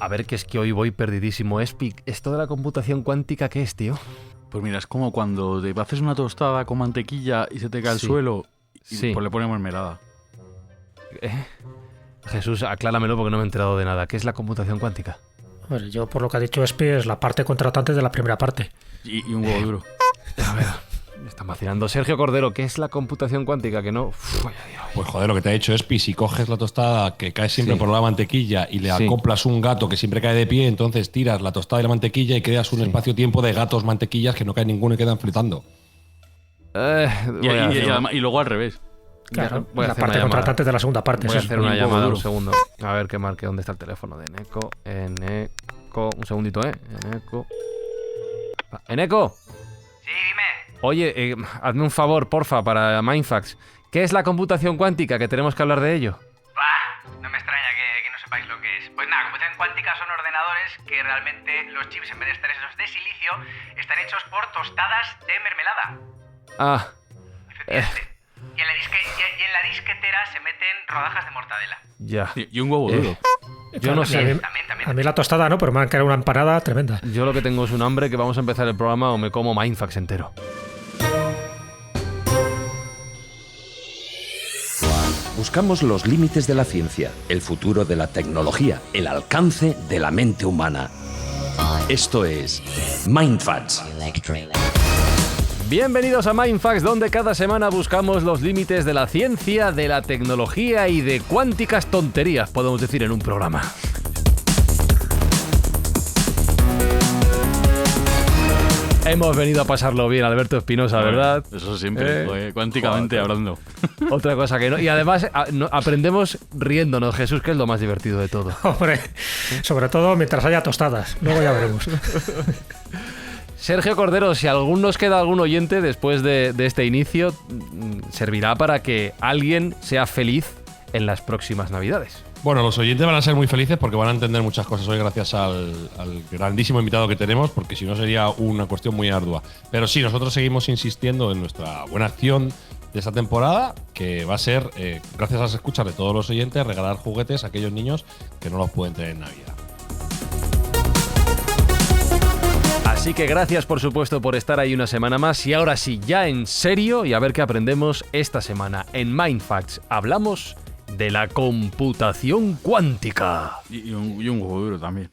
A ver, que es que hoy voy perdidísimo. Espi, ¿esto de la computación cuántica qué es, tío? Pues mira, es como cuando te haces una tostada con mantequilla y se te cae al suelo y pues le pones mermelada. Jesús, acláramelo porque no me he enterado de nada. ¿Qué es la computación cuántica? Pues yo, por lo que ha dicho Espi, es la parte contratante de la primera parte. Y un huevo duro. A ver, me están vacilando. Sergio Cordero, ¿qué es la computación cuántica? Que no... Pues joder, lo que te ha dicho Espi, si coges la tostada que cae siempre por la mantequilla y le acoplas un gato que siempre cae de pie, entonces tiras la tostada y la mantequilla y creas un espacio-tiempo de gatos mantequillas que no cae ninguno y quedan flotando. Y luego al revés. Claro, voy a la hacer parte una contratante de la segunda parte. Voy a sí. hacer una llamada un segundo. A ver qué marque. ¿Dónde está el teléfono de Eneco? Eneco. Un segundito, Eneco. ¡Eneco! Sí, dime. Oye, hazme un favor, porfa, para Mindfacts. ¿Qué es la computación cuántica? Que tenemos que hablar de ello. Bah, no me extraña que no sepáis lo que es. Pues nada, computación cuántica son ordenadores que realmente los chips, en vez de estar hechos de silicio, están hechos por tostadas de mermelada. Ah. Efectivamente. Y en la disquetera se meten rodajas de mortadela. Ya. Y un huevo duro. Yo no sé. A mí la tostada no, pero me han creado una empanada tremenda. Yo lo que tengo es un hambre que vamos a empezar el programa o me como Mindfacts entero. Buscamos los límites de la ciencia, el futuro de la tecnología, el alcance de la mente humana. Esto es Mindfacts. Bienvenidos a Mindfacts, donde cada semana buscamos los límites de la ciencia, de la tecnología y de cuánticas tonterías, podemos decir, en un programa. Hemos venido a pasarlo bien, Alberto Espinosa, ¿verdad? Eso siempre, cuánticamente hablando. Otra cosa que no. Y además aprendemos riéndonos, Jesús, que es lo más divertido de todo. Hombre, sobre todo mientras haya tostadas. Luego ya veremos. Sergio Cordero, si nos queda algún oyente después de este inicio, servirá para que alguien sea feliz en las próximas Navidades. Bueno, los oyentes van a ser muy felices porque van a entender muchas cosas hoy gracias al grandísimo invitado que tenemos, porque si no sería una cuestión muy ardua. Pero sí, nosotros seguimos insistiendo en nuestra buena acción de esta temporada, que va a ser, gracias a las escuchas de todos los oyentes, regalar juguetes a aquellos niños que no los pueden tener en Navidad. Así que gracias, por supuesto, por estar ahí una semana más. Y ahora sí, ya en serio, y a ver qué aprendemos esta semana. En Mindfacts hablamos de la computación cuántica. Y un huevo duro también.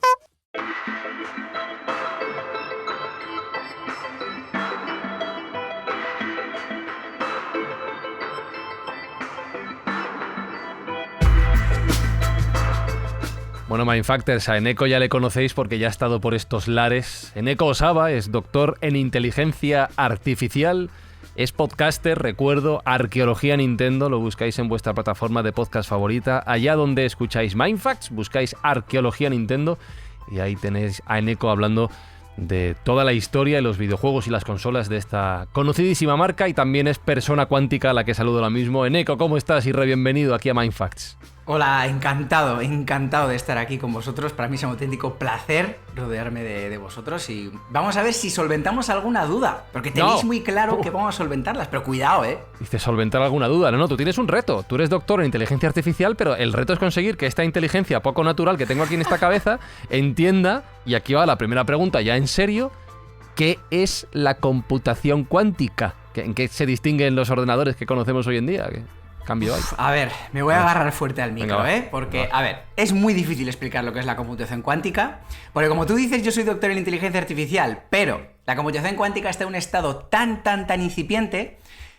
Bueno, Mindfactors, a Eneco ya le conocéis porque ya ha estado por estos lares. Eneco Osaba es doctor en inteligencia artificial, es podcaster, recuerdo, Arqueología Nintendo, lo buscáis en vuestra plataforma de podcast favorita. Allá donde escucháis Mindfacts, buscáis Arqueología Nintendo y ahí tenéis a Eneco hablando de toda la historia y los videojuegos y las consolas de esta conocidísima marca, y también es persona cuántica a la que saludo ahora mismo. Eneco, ¿cómo estás? Y bienvenido aquí a Mindfacts. Hola, encantado de estar aquí con vosotros. Para mí es un auténtico placer rodearme de vosotros y vamos a ver si solventamos alguna duda, porque tenéis muy claro que vamos a solventarlas, pero cuidado, Dice solventar alguna duda. No, tú tienes un reto. Tú eres doctor en inteligencia artificial, pero el reto es conseguir que esta inteligencia poco natural que tengo aquí en esta cabeza entienda, y aquí va la primera pregunta ya en serio, ¿qué es la computación cuántica? ¿En qué se distinguen los ordenadores que conocemos hoy en día? Cambio ahí. A ver, me voy a agarrar fuerte al micro, Venga, porque, a ver, es muy difícil explicar lo que es la computación cuántica, porque como tú dices, yo soy doctor en inteligencia artificial, pero la computación cuántica está en un estado tan incipiente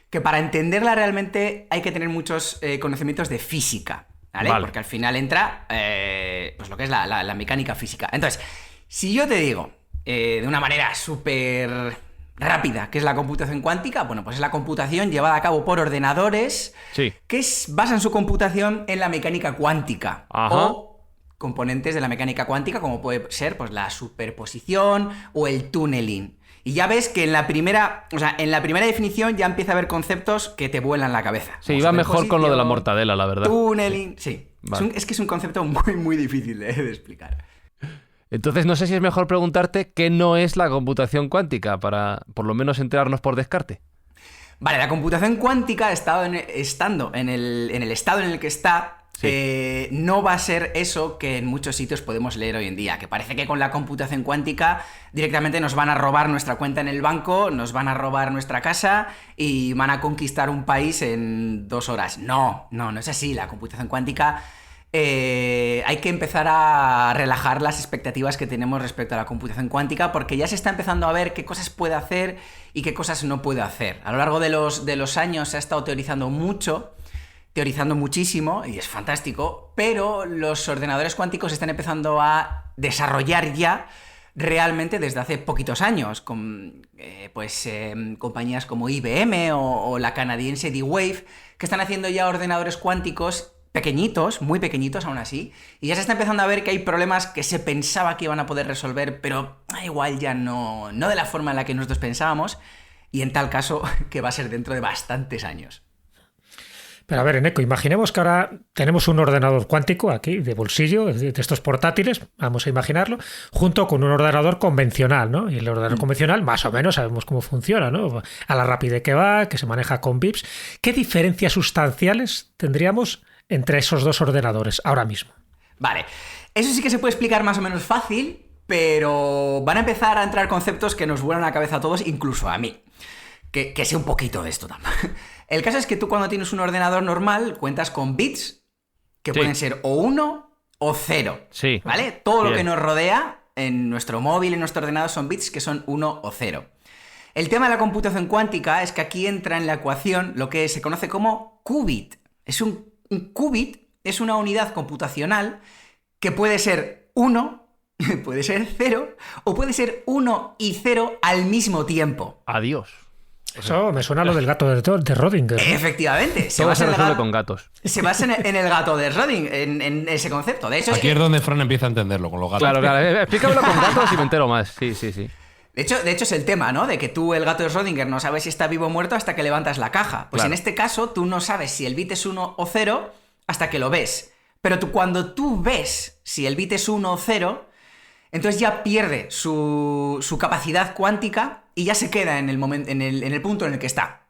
que para entenderla realmente hay que tener muchos conocimientos de física, ¿vale? Porque al final entra pues lo que es la mecánica física. Entonces, si yo te digo de una manera súper rápida, ¿qué es la computación cuántica? Bueno, pues es la computación llevada a cabo por ordenadores que basan su computación en la mecánica cuántica. Ajá. O componentes de la mecánica cuántica, como puede ser pues la superposición o el tunneling. Y ya ves que en la primera definición ya empieza a haber conceptos que te vuelan la cabeza. Sí, iba mejor con lo de la mortadela, la verdad. Tunneling, sí. Vale. Es que es un concepto muy difícil de explicar. Entonces no sé si es mejor preguntarte qué no es la computación cuántica, para por lo menos enterarnos por descarte. Vale, la computación cuántica, estando en el estado en el que está, no va a ser eso que en muchos sitios podemos leer hoy en día, que parece que con la computación cuántica directamente nos van a robar nuestra cuenta en el banco, nos van a robar nuestra casa y van a conquistar un país en 2 horas. No es así. La computación cuántica... hay que empezar a relajar las expectativas que tenemos respecto a la computación cuántica, porque ya se está empezando a ver qué cosas puede hacer y qué cosas no puede hacer. A lo largo de los años se ha estado teorizando muchísimo, y es fantástico, pero los ordenadores cuánticos están empezando a desarrollar ya realmente desde hace poquitos años, con compañías como IBM o la canadiense D-Wave, que están haciendo ya ordenadores cuánticos pequeñitos, muy pequeñitos aún así, y ya se está empezando a ver que hay problemas que se pensaba que iban a poder resolver, pero igual ya no de la forma en la que nosotros pensábamos, y en tal caso que va a ser dentro de bastantes años. Pero a ver, Eneko, imaginemos que ahora tenemos un ordenador cuántico aquí, de bolsillo, de estos portátiles, vamos a imaginarlo, junto con un ordenador convencional, ¿no? Y el ordenador convencional, más o menos, sabemos cómo funciona, ¿no? A la rapidez que va, que se maneja con bits. ¿Qué diferencias sustanciales tendríamos entre esos dos ordenadores ahora mismo? Vale, eso sí que se puede explicar más o menos fácil, pero van a empezar a entrar conceptos que nos vuelan la cabeza a todos, incluso a mí, que sé un poquito de esto también. El caso es que tú cuando tienes un ordenador normal cuentas con bits que pueden ser o 1 o 0, ¿vale? Todo lo que nos rodea en nuestro móvil, en nuestro ordenador, son bits que son 1 o 0. El tema de la computación cuántica es que aquí entra en la ecuación lo que se conoce como qubit. Un qubit es una unidad computacional que puede ser 1, puede ser 0, o puede ser 1 y 0 al mismo tiempo. Adiós. Eso me suena a lo del gato de Schrödinger, ¿no? Efectivamente. Todo se resuelve con gatos. Se basa en el gato de Schrödinger, en ese concepto. De hecho, aquí es donde Fran empieza a entenderlo, con los gatos. Claro. Explícamelo con gatos y me entero más. Sí. De hecho es el tema, ¿no? De que tú, el gato de Schrödinger, no sabes si está vivo o muerto hasta que levantas la caja. Pues en este caso, tú no sabes si el bit es 1 o 0 hasta que lo ves. Pero cuando tú ves si el bit es 1 o 0, entonces ya pierde su capacidad cuántica y ya se queda en el punto en el que está.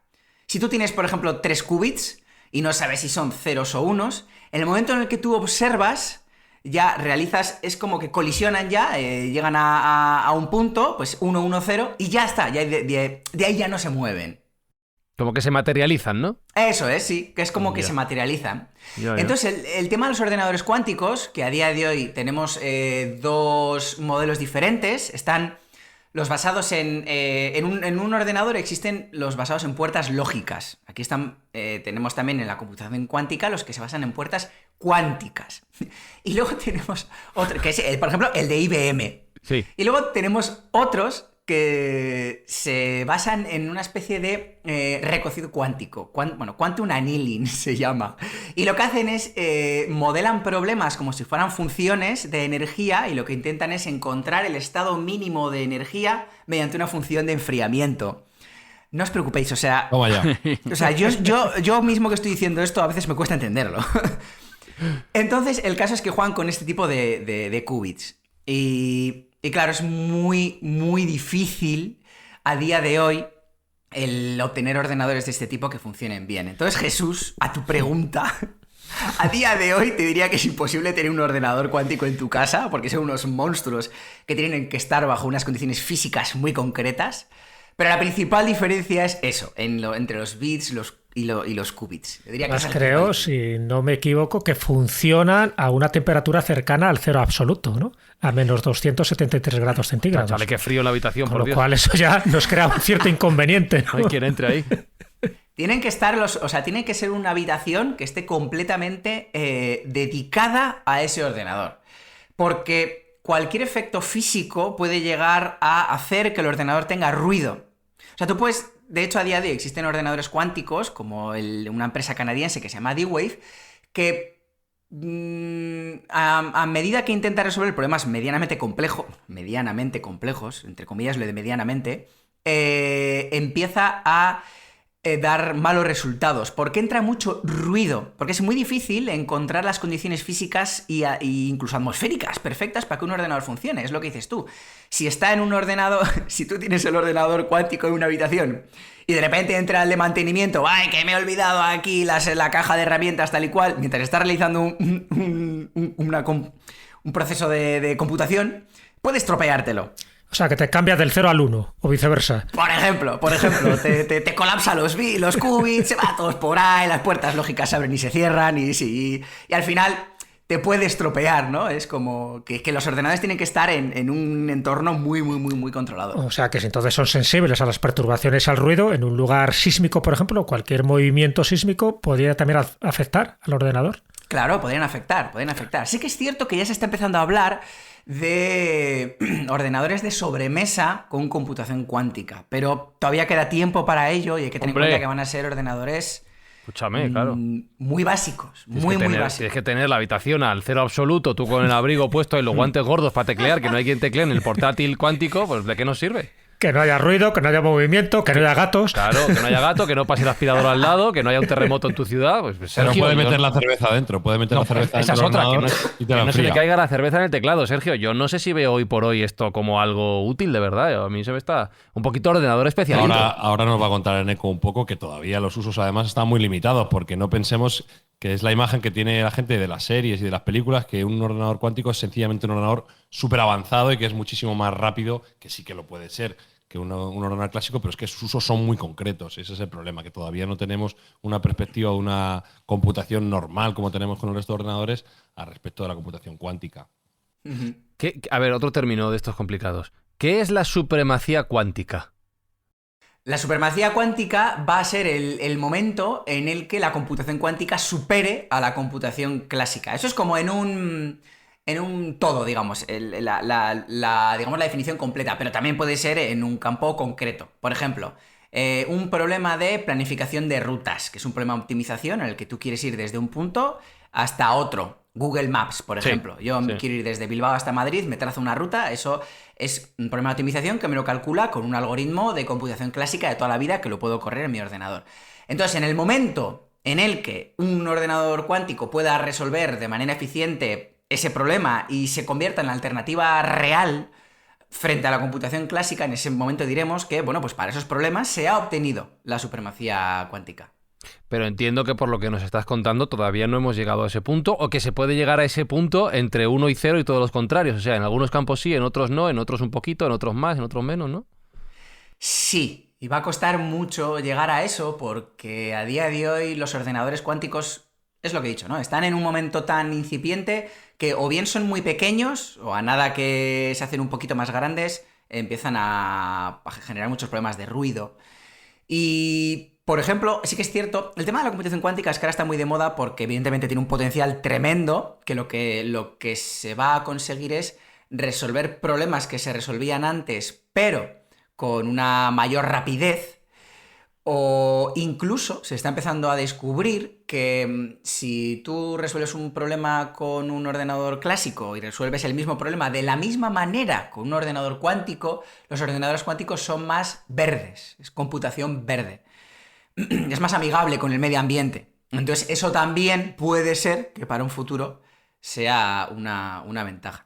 Si tú tienes, por ejemplo, 3 qubits y no sabes si son ceros o unos, en el momento en el que tú observas, ya realizas, es como que colisionan ya, llegan a un punto, pues 1, 1, 0, y ya está, ya de ahí ya no se mueven. Como que se materializan, ¿no? Eso es, sí, que es como que se materializan. Entonces, el tema de los ordenadores cuánticos, que a día de hoy tenemos 2 modelos diferentes, están los basados en un ordenador, existen los basados en puertas lógicas. Aquí tenemos también en la computación cuántica los que se basan en puertas cuánticas. Y luego tenemos otro, que es, por ejemplo, el de IBM. Sí. Y luego tenemos otros que se basan en una especie de recocido cuántico, quantum annealing se llama. Y lo que hacen es modelan problemas como si fueran funciones de energía, y lo que intentan es encontrar el estado mínimo de energía mediante una función de enfriamiento. No os preocupéis, o sea, yo mismo que estoy diciendo esto a veces me cuesta entenderlo. Entonces, el caso es que juegan con este tipo de qubits. Y claro, es muy, muy difícil a día de hoy el obtener ordenadores de este tipo que funcionen bien. Entonces, Jesús, a tu pregunta, a día de hoy te diría que es imposible tener un ordenador cuántico en tu casa, porque son unos monstruos que tienen que estar bajo unas condiciones físicas muy concretas. Pero la principal diferencia es eso, entre los bits y los qubits. Yo diría que creo, si no me equivoco, que funcionan a una temperatura cercana al cero absoluto, ¿no? A menos 273 grados centígrados. Vale, qué frío en la habitación, por por lo cual eso ya nos crea un cierto inconveniente, ¿no? Hay quien entre ahí. Tienen que estar tiene que ser una habitación que esté completamente dedicada a ese ordenador. Porque cualquier efecto físico puede llegar a hacer que el ordenador tenga ruido. O sea, tú puedes... De hecho, a día de hoy existen ordenadores cuánticos, como una empresa canadiense que se llama D-Wave, que a medida que intenta resolver problemas medianamente complejos, entre comillas lo de medianamente, empieza a dar malos resultados, porque entra mucho ruido, porque es muy difícil encontrar las condiciones físicas e incluso atmosféricas perfectas para que un ordenador funcione, es lo que dices tú. Si está en un ordenador, si tú tienes el ordenador cuántico en una habitación y de repente entra el de mantenimiento, ¡ay, que me he olvidado aquí la caja de herramientas tal y cual! Mientras está realizando un proceso de computación, puedes estropeártelo. O sea, que te cambias del 0 al 1, o viceversa. Por ejemplo, te colapsa los qubits, se va todos por ahí, las puertas lógicas se abren y se cierran, y al final te puede estropear, ¿no? Es como que los ordenadores tienen que estar en un entorno muy, muy, muy, muy controlado. O sea, que si entonces son sensibles a las perturbaciones, al ruido, en un lugar sísmico, por ejemplo, cualquier movimiento sísmico podría también afectar al ordenador. Claro, podrían afectar. Sí que es cierto que ya se está empezando a hablar de ordenadores de sobremesa con computación cuántica, pero todavía queda tiempo para ello y hay que tener en cuenta que van a ser ordenadores... Escúchame, claro. Muy básicos, muy básicos. Tienes que tener la habitación al 0 absoluto, tú con el abrigo puesto y los guantes gordos para teclear, que no hay quien teclee en el portátil cuántico, pues ¿de qué nos sirve? Que no haya ruido, que no haya movimiento, que no haya gatos. Claro, que no haya gato, que no pase el aspirador al lado, que no haya un terremoto en tu ciudad. Pues Sergio, pero puede meter la cerveza adentro, esa es otra, y te la no se enfría. le caiga la cerveza en el teclado, Sergio. Yo no sé si veo hoy por hoy esto como algo útil, de verdad. A mí se me está un poquito ordenador especialito. Ahora nos va a contar Eneco un poco que todavía los usos además están muy limitados, porque no pensemos que es la imagen que tiene la gente de las series y de las películas, que un ordenador cuántico es sencillamente un ordenador súper avanzado y que es muchísimo más rápido, que sí que lo puede ser, que un ordenador clásico, pero es que sus usos son muy concretos. Ese es el problema, que todavía no tenemos una perspectiva, una computación normal como tenemos con el resto de ordenadores al respecto de la computación cuántica. A ver, otro término de estos complicados. ¿Qué es la supremacía cuántica? La supremacía cuántica va a ser el momento en el que la computación cuántica supere a la computación clásica. Eso es como en un todo, digamos, la definición completa, pero también puede ser en un campo concreto. Por ejemplo, un problema de planificación de rutas, que es un problema de optimización en el que tú quieres ir desde un punto hasta otro. Google Maps, por ejemplo. Yo quiero ir desde Bilbao hasta Madrid, me trazo una ruta, eso es un problema de optimización que me lo calcula con un algoritmo de computación clásica de toda la vida que lo puedo correr en mi ordenador. Entonces, en el momento en el que un ordenador cuántico pueda resolver de manera eficiente ese problema y se convierta en la alternativa real frente a la computación clásica, en ese momento diremos que, bueno, pues para esos problemas se ha obtenido la supremacía cuántica. Pero entiendo que por lo que nos estás contando todavía no hemos llegado a ese punto, o que se puede llegar a ese punto entre 1 y 0 y todos los contrarios. O sea, en algunos campos sí, en otros no, en otros un poquito, en otros más, en otros menos, ¿no? Sí, y va a costar mucho llegar a eso porque a día de hoy los ordenadores cuánticos, es lo que he dicho, ¿no? Están en un momento tan incipiente que o bien son muy pequeños o a nada que se hacen un poquito más grandes empiezan a generar muchos problemas de ruido. Y... por ejemplo, sí que es cierto, el tema de la computación cuántica es que ahora está muy de moda porque evidentemente tiene un potencial tremendo, que lo que se va a conseguir es resolver problemas que se resolvían antes, pero con una mayor rapidez, o incluso se está empezando a descubrir que si tú resuelves un problema con un ordenador clásico y resuelves el mismo problema de la misma manera con un ordenador cuántico, los ordenadores cuánticos son más verdes, es computación verde. Es más amigable con el medio ambiente. Entonces eso también puede ser que para un futuro sea una ventaja.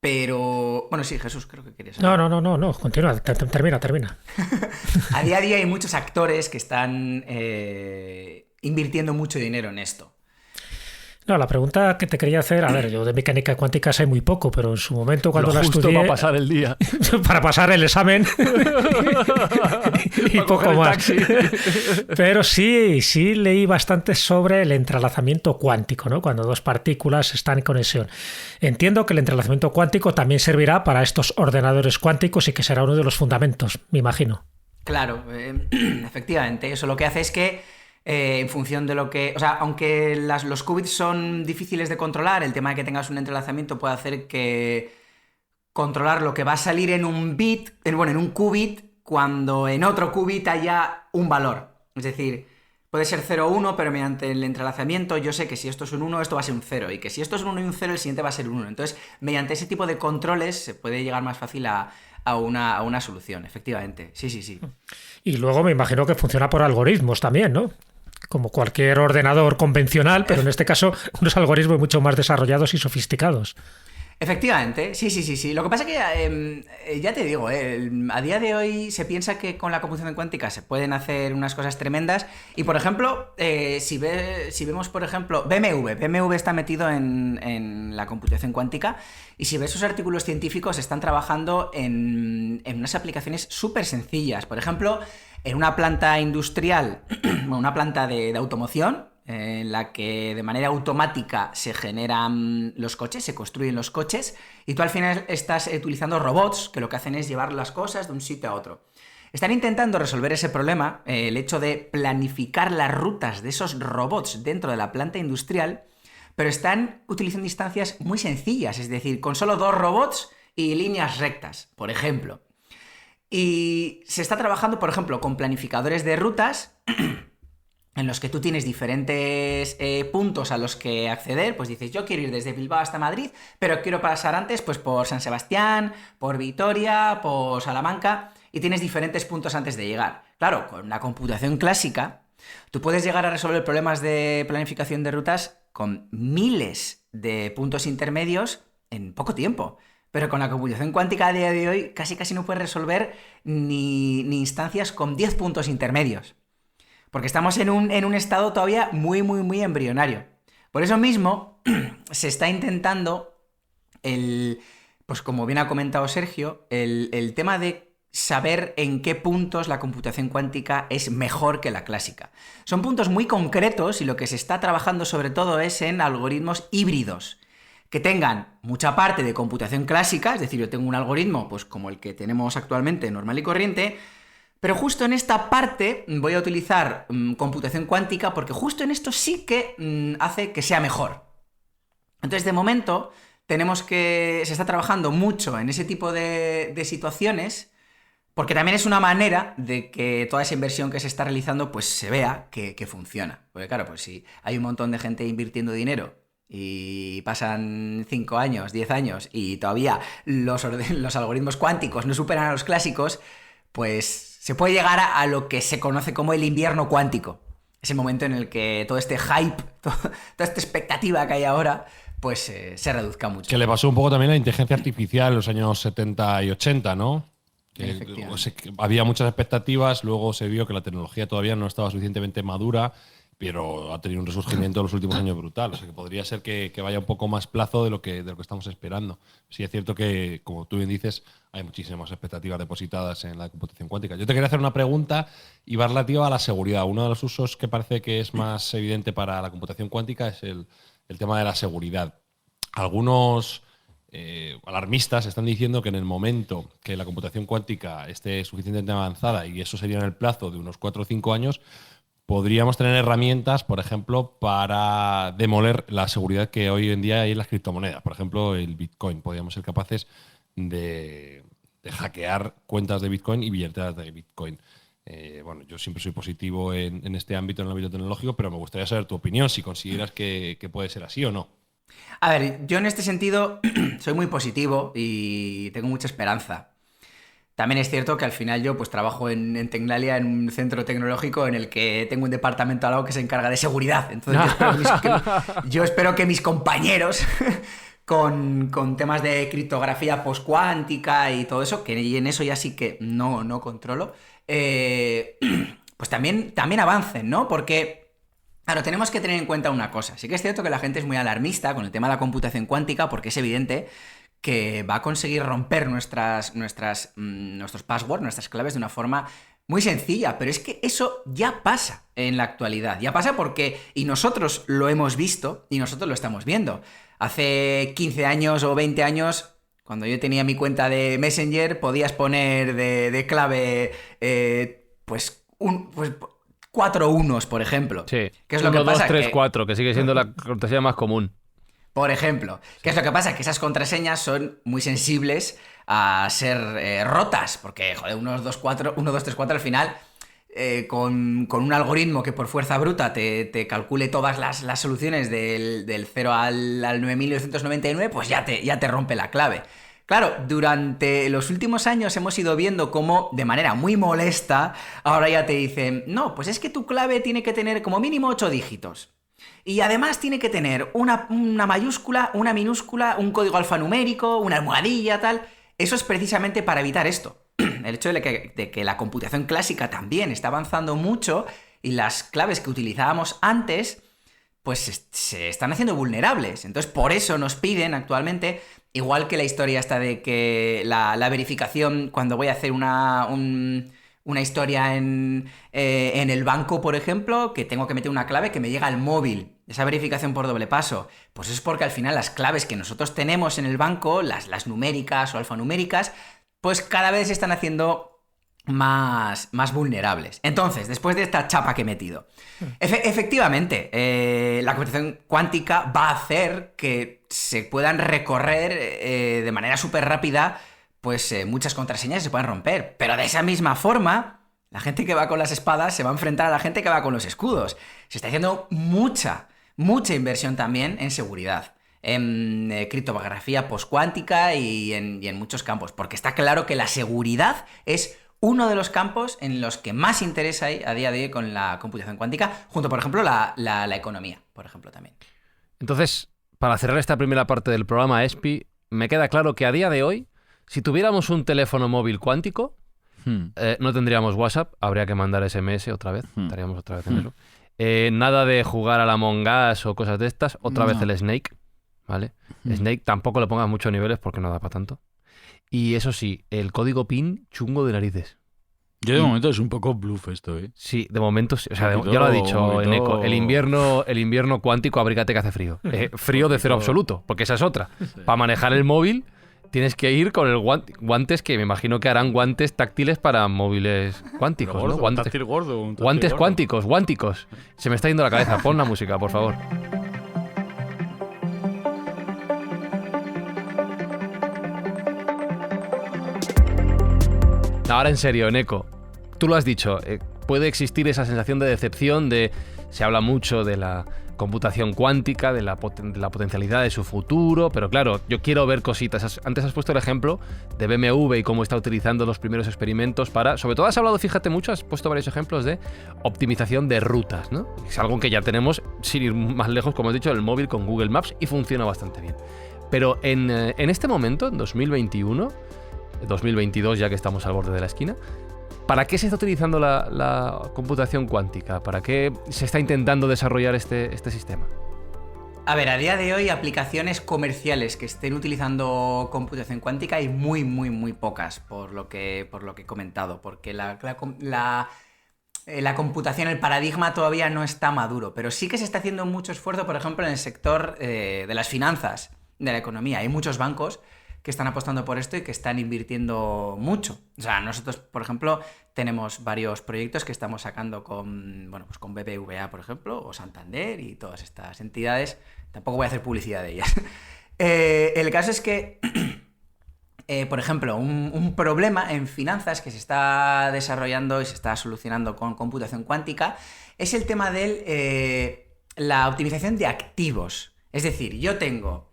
Pero... bueno, sí, Jesús, creo que querías hablar. No, continúa, termina. A día a día hay muchos actores que están invirtiendo mucho dinero en esto. No, la pregunta que te quería hacer, a ver, yo de mecánica cuántica sé muy poco, pero en su momento cuando la estudié... para pasar el día. Para pasar el examen y poco más. Pero sí leí bastante sobre el entrelazamiento cuántico, ¿no? Cuando dos partículas están en conexión. Entiendo que el entrelazamiento cuántico también servirá para estos ordenadores cuánticos y que será uno de los fundamentos, me imagino. Claro, efectivamente. Eso lo que hace es que en función de lo que... o sea, aunque los qubits son difíciles de controlar, el tema de que tengas un entrelazamiento puede hacer que controlar lo que va a salir en un bit, en un qubit, cuando en otro qubit haya un valor. Es decir, puede ser 0 o 1, pero mediante el entrelazamiento yo sé que si esto es un 1, esto va a ser un 0, y que si esto es un 1 y un 0, el siguiente va a ser un 1. Entonces, mediante ese tipo de controles se puede llegar más fácil a una solución, efectivamente. Sí. Y luego me imagino que funciona por algoritmos también, ¿no? Como cualquier ordenador convencional, pero en este caso unos algoritmos mucho más desarrollados y sofisticados. Efectivamente, sí. Lo que pasa es que, ya te digo, a día de hoy se piensa que con la computación cuántica se pueden hacer unas cosas tremendas. Y, por ejemplo, si vemos, por ejemplo, BMW está metido en la computación cuántica, y si ves sus artículos científicos, están trabajando en unas aplicaciones súper sencillas. Por ejemplo, en una planta industrial, una planta de automoción, en la que de manera automática se generan los coches, se construyen los coches, y tú al final estás utilizando robots que lo que hacen es llevar las cosas de un sitio a otro. Están intentando resolver ese problema, el hecho de planificar las rutas de esos robots dentro de la planta industrial, pero están utilizando instancias muy sencillas, es decir, con solo 2 robots y líneas rectas, por ejemplo. Y se está trabajando, por ejemplo, con planificadores de rutas en los que tú tienes diferentes puntos a los que acceder. Pues dices, yo quiero ir desde Bilbao hasta Madrid, pero quiero pasar antes pues por San Sebastián, por Vitoria, por Salamanca, y tienes diferentes puntos antes de llegar. Claro, con la computación clásica, tú puedes llegar a resolver problemas de planificación de rutas con miles de puntos intermedios en poco tiempo. Pero con la computación cuántica a día de hoy casi no puedes resolver ni instancias con 10 puntos intermedios. Porque estamos en un estado todavía muy embrionario. Por eso mismo se está intentando, pues como bien ha comentado Sergio, el tema de saber en qué puntos la computación cuántica es mejor que la clásica. Son puntos muy concretos, y lo que se está trabajando sobre todo es en algoritmos híbridos, que tengan mucha parte de computación clásica, es decir, yo tengo un algoritmo pues como el que tenemos actualmente, normal y corriente, pero justo en esta parte voy a utilizar computación cuántica, porque justo en esto sí que hace que sea mejor. Entonces, de momento, se está trabajando mucho en ese tipo de situaciones, porque también es una manera de que toda esa inversión que se está realizando pues se vea que funciona. Porque claro, pues si hay un montón de gente invirtiendo dinero y pasan 5 años, 10 años, y todavía los algoritmos cuánticos no superan a los clásicos, pues se puede llegar a lo que se conoce como el invierno cuántico. Ese momento en el que todo este hype, toda esta expectativa que hay ahora, pues se reduzca mucho. Que le pasó un poco también a la inteligencia artificial en los años 70 y 80, ¿no? Que había muchas expectativas, luego se vio que la tecnología todavía no estaba suficientemente madura, pero ha tenido un resurgimiento en los últimos años brutal. O sea que podría ser que vaya un poco más plazo de lo que estamos esperando. Sí es cierto que, como tú bien dices, hay muchísimas expectativas depositadas en la computación cuántica. Yo te quería hacer una pregunta y va relativa a la seguridad. Uno de los usos que parece que es más evidente para la computación cuántica es el tema de la seguridad. Algunos alarmistas están diciendo que en el momento que la computación cuántica esté suficientemente avanzada, y eso sería en el plazo de unos 4 o 5 años, podríamos tener herramientas, por ejemplo, para demoler la seguridad que hoy en día hay en las criptomonedas. Por ejemplo, el Bitcoin. Podríamos ser capaces de hackear cuentas de Bitcoin y billeteras de Bitcoin. Bueno, yo siempre soy positivo en este ámbito, en el ámbito tecnológico, pero me gustaría saber tu opinión, si consideras que puede ser así o no. A ver, yo en este sentido soy muy positivo y tengo mucha esperanza. También es cierto que al final yo pues trabajo en Tecnalia, en un centro tecnológico en el que tengo un departamento al lado que se encarga de seguridad. Entonces yo espero que mis compañeros con temas de criptografía postcuántica y todo eso, que en eso ya sí que no controlo, pues también avancen, ¿no? Porque, claro, tenemos que tener en cuenta una cosa. Sí que es cierto que la gente es muy alarmista con el tema de la computación cuántica, porque es evidente que va a conseguir romper nuestros passwords, nuestras claves de una forma muy sencilla, pero es que eso ya pasa en la actualidad. Ya pasa porque, y nosotros lo hemos visto, y nosotros lo estamos viendo. Hace 15 años o 20 años, cuando yo tenía mi cuenta de Messenger, podías poner de clave, pues 4 unos, por ejemplo. Sí, ¿Qué es lo que 1, 2, pasa? 3, 4, que sigue siendo la contraseña más común. Por ejemplo, ¿qué es lo que pasa? Que esas contraseñas son muy sensibles a ser rotas, porque, joder, 1, 2, 3, 4 al final con un algoritmo que por fuerza bruta te calcule todas las soluciones del 0 al 9999, pues ya te rompe la clave. Claro, durante los últimos años hemos ido viendo cómo, de manera muy molesta, ahora ya te dicen, no, pues es que tu clave tiene que tener como mínimo 8 dígitos. Y además tiene que tener una mayúscula, una minúscula, un código alfanumérico, una almohadilla, tal. Eso es precisamente para evitar esto. El hecho de que la computación clásica también está avanzando mucho y las claves que utilizábamos antes pues se están haciendo vulnerables. Entonces por eso nos piden actualmente, igual que la historia esta de que la verificación cuando voy a hacer una historia en el banco, por ejemplo, que tengo que meter una clave que me llega al móvil, esa verificación por doble paso, pues es porque al final las claves que nosotros tenemos en el banco, las numéricas o alfanuméricas, pues cada vez se están haciendo más vulnerables. Entonces, después de esta chapa que he metido, efectivamente, la computación cuántica va a hacer que se puedan recorrer de manera súper rápida pues muchas contraseñas se pueden romper. Pero de esa misma forma, la gente que va con las espadas se va a enfrentar a la gente que va con los escudos. Se está haciendo mucha inversión también en seguridad, en criptografía postcuántica y en muchos campos. Porque está claro que la seguridad es uno de los campos en los que más interés hay a día de hoy con la computación cuántica, junto, por ejemplo, la economía, por ejemplo, también. Entonces, para cerrar esta primera parte del programa, Espi, me queda claro que a día de hoy, si tuviéramos un teléfono móvil cuántico, no tendríamos WhatsApp, habría que mandar SMS otra vez, estaríamos otra vez en eso. Nada de jugar a la Among Us o cosas de estas, otra vez el Snake, ¿vale? Snake tampoco le pongas muchos niveles porque no da para tanto. Y eso sí, el código PIN chungo de narices. Yo de momento es un poco bluff esto, ¿eh? Sí, de momento sí. O sea, ya lo ha dicho Eneco. El invierno cuántico, abrígate que hace frío. Frío de cero absoluto, porque esa es otra. Sí. Para manejar el móvil tienes que ir con el guantes que me imagino que harán guantes táctiles para móviles cuánticos, gordo, ¿no? Guantes, táctil gordo, un táctil guantes gordo. cuánticos. Se me está yendo la cabeza. Pon la música, por favor. Ahora en serio, Eneco, tú lo has dicho, puede existir esa sensación de decepción se habla mucho de la computación cuántica, de la potencialidad de su futuro, pero claro, yo quiero ver cositas. Antes has puesto el ejemplo de BMW y cómo está utilizando los primeros experimentos para, sobre todo has hablado, fíjate mucho, has puesto varios ejemplos de optimización de rutas, ¿no? Es algo que ya tenemos, sin ir más lejos, como has dicho, en el móvil con Google Maps y funciona bastante bien. Pero en este momento, en 2021, 2022, ya que estamos al borde de la esquina, ¿para qué se está utilizando la computación cuántica? ¿Para qué se está intentando desarrollar este sistema? A ver, a día de hoy, aplicaciones comerciales que estén utilizando computación cuántica hay muy pocas, por lo que he comentado, porque la computación, el paradigma todavía no está maduro, pero sí que se está haciendo mucho esfuerzo, por ejemplo, en el sector de las finanzas, de la economía. Hay muchos bancos que están apostando por esto y que están invirtiendo mucho. O sea, nosotros, por ejemplo, tenemos varios proyectos que estamos sacando con BBVA, por ejemplo, o Santander y todas estas entidades. Tampoco voy a hacer publicidad de ellas. El caso es que, por ejemplo, un problema en finanzas que se está desarrollando y se está solucionando con computación cuántica es el tema de la optimización de activos. Es decir, yo tengo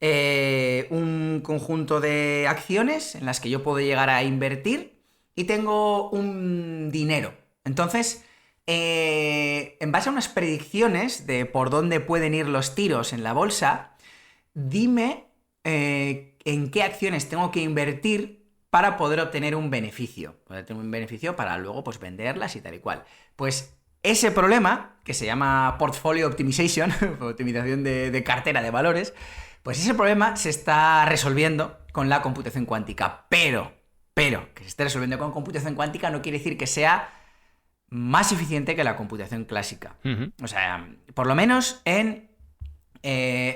un conjunto de acciones en las que yo puedo llegar a invertir y tengo un dinero. Entonces, en base a unas predicciones de por dónde pueden ir los tiros en la bolsa, dime en qué acciones tengo que invertir para poder obtener un beneficio. Poder tener un beneficio para luego pues venderlas y tal y cual. Pues ese problema, que se llama Portfolio Optimization, optimización de cartera de valores, pues ese problema se está resolviendo con la computación cuántica. Pero que se esté resolviendo con computación cuántica no quiere decir que sea más eficiente que la computación clásica. O sea, por lo menos en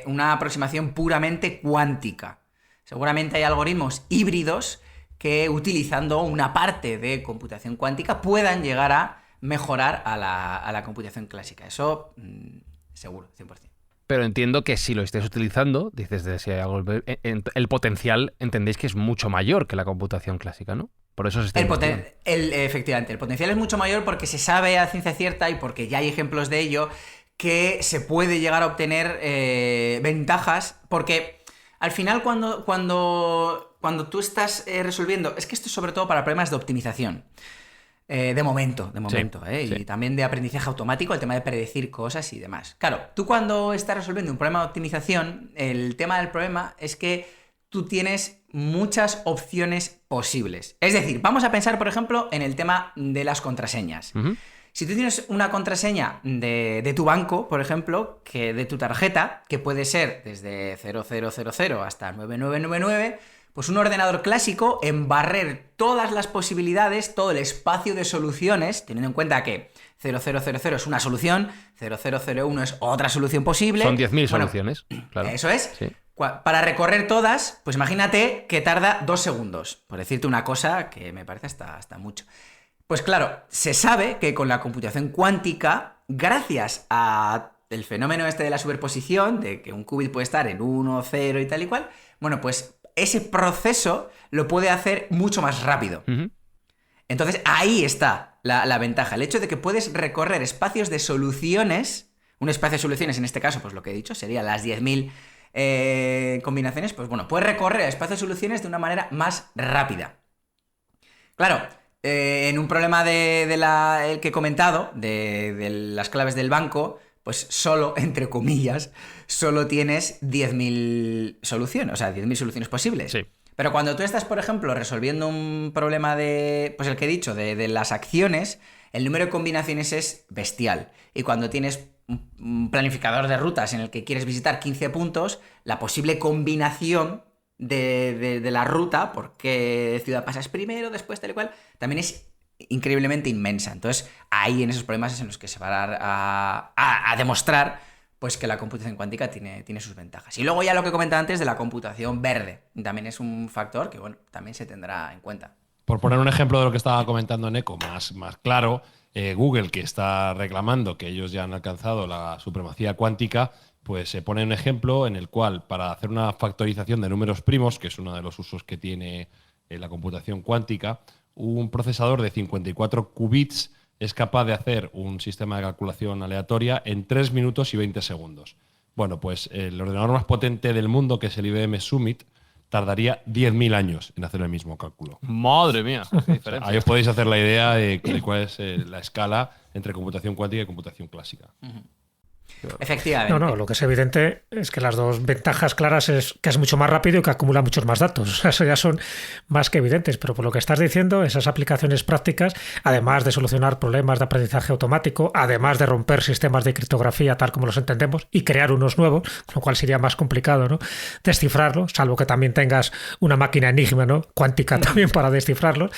una aproximación puramente cuántica. Seguramente hay algoritmos híbridos que, utilizando una parte de computación cuántica, puedan llegar a mejorar a la computación clásica. Eso, seguro, 100%. Pero entiendo que si lo estés utilizando, dices de si hay algo, el potencial entendéis que es mucho mayor que la computación clásica, ¿no? Por eso se está investigando. Efectivamente, el potencial es mucho mayor porque se sabe a ciencia cierta y porque ya hay ejemplos de ello que se puede llegar a obtener ventajas, porque al final cuando tú estás resolviendo, es que esto es sobre todo para problemas de optimización, de momento, Sí. Y también de aprendizaje automático, el tema de predecir cosas y demás. Claro, tú cuando estás resolviendo un problema de optimización, el tema del problema es que tú tienes muchas opciones posibles. Es decir, vamos a pensar, por ejemplo, en el tema de las contraseñas. Uh-huh. Si tú tienes una contraseña de tu banco, por ejemplo, que de tu tarjeta, que puede ser desde 0000 hasta 9999, pues un ordenador clásico, en barrer todas las posibilidades, todo el espacio de soluciones, teniendo en cuenta que 0000 es una solución, 0001 es otra solución posible. Son 10.000 soluciones, claro. Eso es. Sí. Para recorrer todas, pues imagínate que tarda 2 segundos, por decirte una cosa que me parece hasta mucho. Pues claro, se sabe que con la computación cuántica, gracias a el fenómeno este de la superposición, de que un qubit puede estar en 1, 0 y tal y cual, bueno, pues ese proceso lo puede hacer mucho más rápido. Uh-huh. Entonces ahí está la ventaja, el hecho de que puedes recorrer espacios de soluciones, un espacio de soluciones en este caso, pues lo que he dicho, serían las 10.000 combinaciones, pues bueno, puedes recorrer espacios de soluciones de una manera más rápida. Claro, en un problema el que he comentado, de las claves del banco, pues solo, entre comillas, solo tienes 10.000 soluciones, o sea, 10.000 soluciones posibles. Sí. Pero cuando tú estás, por ejemplo, resolviendo un problema pues el que he dicho, de las acciones, el número de combinaciones es bestial. Y cuando tienes un planificador de rutas en el que quieres visitar 15 puntos, la posible combinación de la ruta, por qué ciudad pasas primero, después, tal y cual, también es increíblemente inmensa. Entonces, ahí en esos problemas es en los que se va a demostrar pues que la computación cuántica tiene sus ventajas. Y luego ya lo que comentaba antes de la computación verde, también es un factor que, bueno, también se tendrá en cuenta. Por poner un ejemplo de lo que estaba comentando Eneko más claro, Google, que está reclamando que ellos ya han alcanzado la supremacía cuántica, pues se pone un ejemplo en el cual, para hacer una factorización de números primos, que es uno de los usos que tiene la computación cuántica, un procesador de 54 qubits es capaz de hacer un sistema de calculación aleatoria en 3 minutos y 20 segundos. Bueno, pues el ordenador más potente del mundo, que es el IBM Summit, tardaría 10.000 años en hacer el mismo cálculo. Madre mía. Qué diferencia. Ahí os podéis hacer la idea de cuál es la escala entre computación cuántica y computación clásica. Efectivamente. No, lo que es evidente es que las dos ventajas claras es que es mucho más rápido y que acumula muchos más datos. O sea, eso ya son más que evidentes. Pero por lo que estás diciendo, esas aplicaciones prácticas, además de solucionar problemas de aprendizaje automático, además de romper sistemas de criptografía tal como los entendemos y crear unos nuevos, lo cual sería más complicado, ¿no?, descifrarlos, salvo que también tengas una máquina enigma, ¿no?, cuántica también para descifrarlos.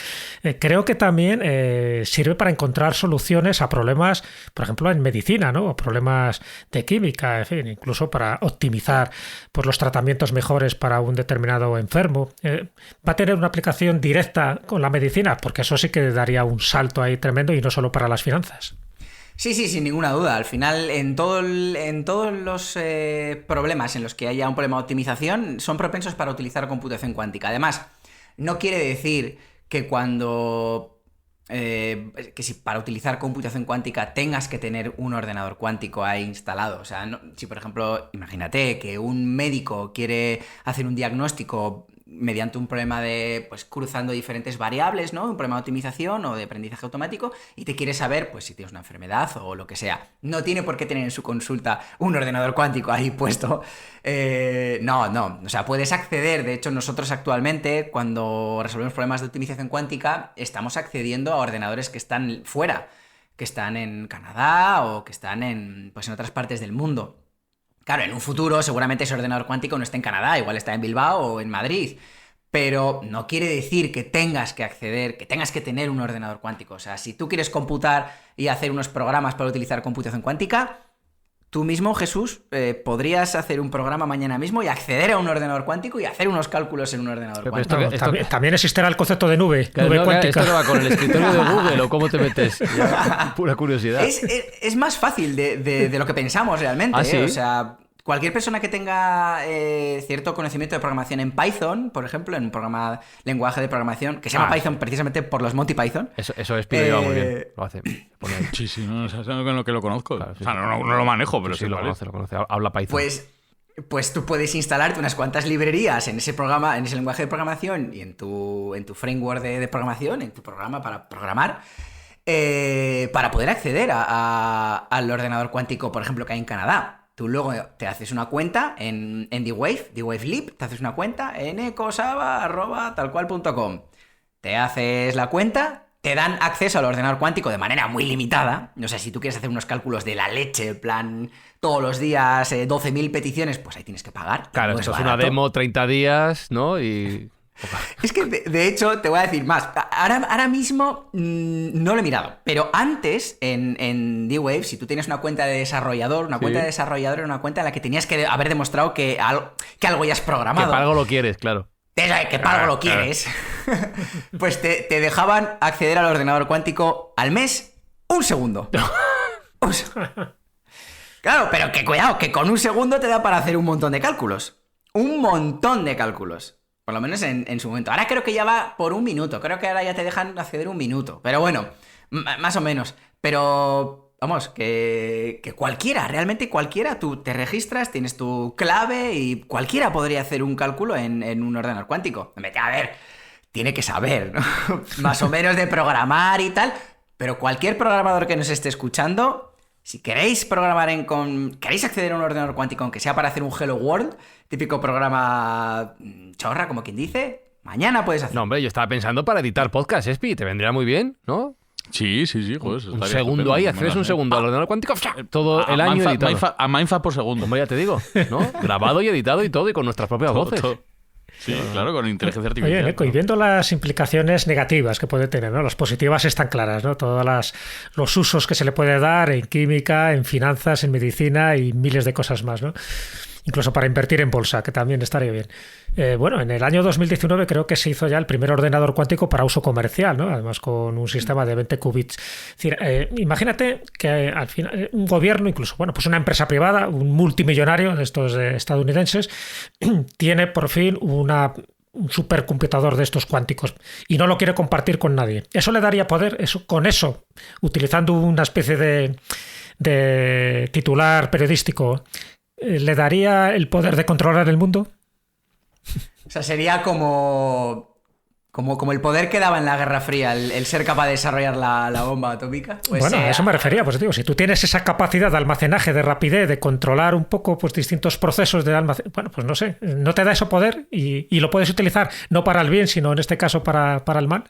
Creo que también sirve para encontrar soluciones a problemas, por ejemplo, en medicina, ¿no?, o problemas de química, en fin, incluso para optimizar pues, los tratamientos mejores para un determinado enfermo. ¿Va a tener una aplicación directa con la medicina? Porque eso sí que daría un salto ahí tremendo y no solo para las finanzas. Sí, sin ninguna duda. Al final, en todos los problemas en los que haya un problema de optimización, son propensos para utilizar computación cuántica. Además, no quiere decir que que si para utilizar computación cuántica tengas que tener un ordenador cuántico ahí instalado. O sea, si por ejemplo, imagínate que un médico quiere hacer un diagnóstico mediante un problema de, pues, cruzando diferentes variables, ¿no?, un problema de optimización o de aprendizaje automático, y te quiere saber, pues, si tienes una enfermedad o lo que sea. No tiene por qué tener en su consulta un ordenador cuántico ahí puesto. No. O sea, puedes acceder. De hecho, nosotros actualmente, cuando resolvemos problemas de optimización cuántica, estamos accediendo a ordenadores que están fuera, que están en Canadá o que están en otras partes del mundo. Claro, en un futuro seguramente ese ordenador cuántico no está en Canadá, igual está en Bilbao o en Madrid, pero no quiere decir que tengas que acceder, que tengas que tener un ordenador cuántico. O sea, si tú quieres computar y hacer unos programas para utilizar computación cuántica, tú mismo, Jesús, podrías hacer un programa mañana mismo y acceder a un ordenador cuántico y hacer unos cálculos en un ordenador cuántico. También existirá el concepto de nube, claro, nube cuántica. ¿Esto no va con el escritorio de Google o cómo te metes? Ya, pura curiosidad. Es más fácil de lo que pensamos realmente. ¿Ah, sí? O sea, cualquier persona que tenga cierto conocimiento de programación en Python, por ejemplo, en un lenguaje de programación que se llama Python precisamente por los Monty Python. Eso es Pido muy bien. Lo hace. Sí, no, es algo que lo conozco. Claro, sí, o sea, no lo manejo, pero sí lo conoce. Habla Python. Pues tú puedes instalarte unas cuantas librerías en ese programa, en ese lenguaje de programación y en tu framework de programación, en tu programa para programar, para poder acceder al ordenador cuántico, por ejemplo, que hay en Canadá. Tú luego te haces una cuenta en dwavelib, te haces una cuenta en ecosaba@talcual.com. Te haces la cuenta, te dan acceso al ordenador cuántico de manera muy limitada. O sea, si tú quieres hacer unos cálculos de la leche, en plan, todos los días 12.000 peticiones, pues ahí tienes que pagar. Claro, no esto es una demo, 30 días, ¿no? Y... Es que, de hecho, te voy a decir más. Ahora mismo no lo he mirado, pero antes, en D-Wave, si tú tienes una cuenta de desarrollador, cuenta de desarrollador era una cuenta en la que tenías que haber demostrado que algo ya has programado. Que para algo lo quieres, claro. Que para algo lo quieres. Pues te dejaban acceder al ordenador cuántico al mes un segundo. Claro, pero que cuidado, que con un segundo te da para hacer un montón de cálculos. Un montón de cálculos. Por lo menos en su momento. Ahora creo que ya va por un minuto. Creo que ahora ya te dejan acceder un minuto. Pero bueno, más o menos. Pero, vamos, que cualquiera, realmente cualquiera, tú te registras, tienes tu clave y cualquiera podría hacer un cálculo en un ordenador cuántico. A ver, tiene que saber, ¿no? Más o menos de programar y tal. Pero cualquier programador que nos esté escuchando... Si queréis programar queréis acceder a un ordenador cuántico, aunque sea para hacer un Hello World, típico programa chorra, como quien dice, mañana puedes hacer. No, hombre, yo estaba pensando para editar podcast, Espi, te vendría muy bien, ¿no? Sí, joder, un segundo ahí, accedes un segundo al ordenador cuántico, todo el año editado. A Mindfab por segundo. Hombre, ya te digo, ¿no? Grabado y editado y todo, y con nuestras propias voces. Sí, claro, con inteligencia artificial. Oye, Neko, y viendo las implicaciones negativas que puede tener, ¿no? Las positivas están claras, ¿no? Todos los usos que se le puede dar en química, en finanzas, en medicina y miles de cosas más, ¿no? Incluso para invertir en bolsa, que también estaría bien. Bueno, en el año 2019 creo que se hizo ya el primer ordenador cuántico para uso comercial, ¿no? Además con un sistema de 20 qubits. Es decir, imagínate que al final un gobierno, incluso, bueno, pues una empresa privada, un multimillonario de estos estadounidenses, tiene por fin un supercomputador de estos cuánticos y no lo quiere compartir con nadie. Eso le daría poder, utilizando una especie de titular periodístico, ¿le daría el poder de controlar el mundo? O sea, sería como el poder que daba en la Guerra Fría, el ser capaz de desarrollar la bomba atómica. Pues bueno, a eso me refería. Pues digo, si tú tienes esa capacidad de almacenaje, de rapidez, de controlar un poco pues distintos procesos de almacenaje, bueno, pues no sé, no te da ese poder y lo puedes utilizar no para el bien, sino en este caso para el mal.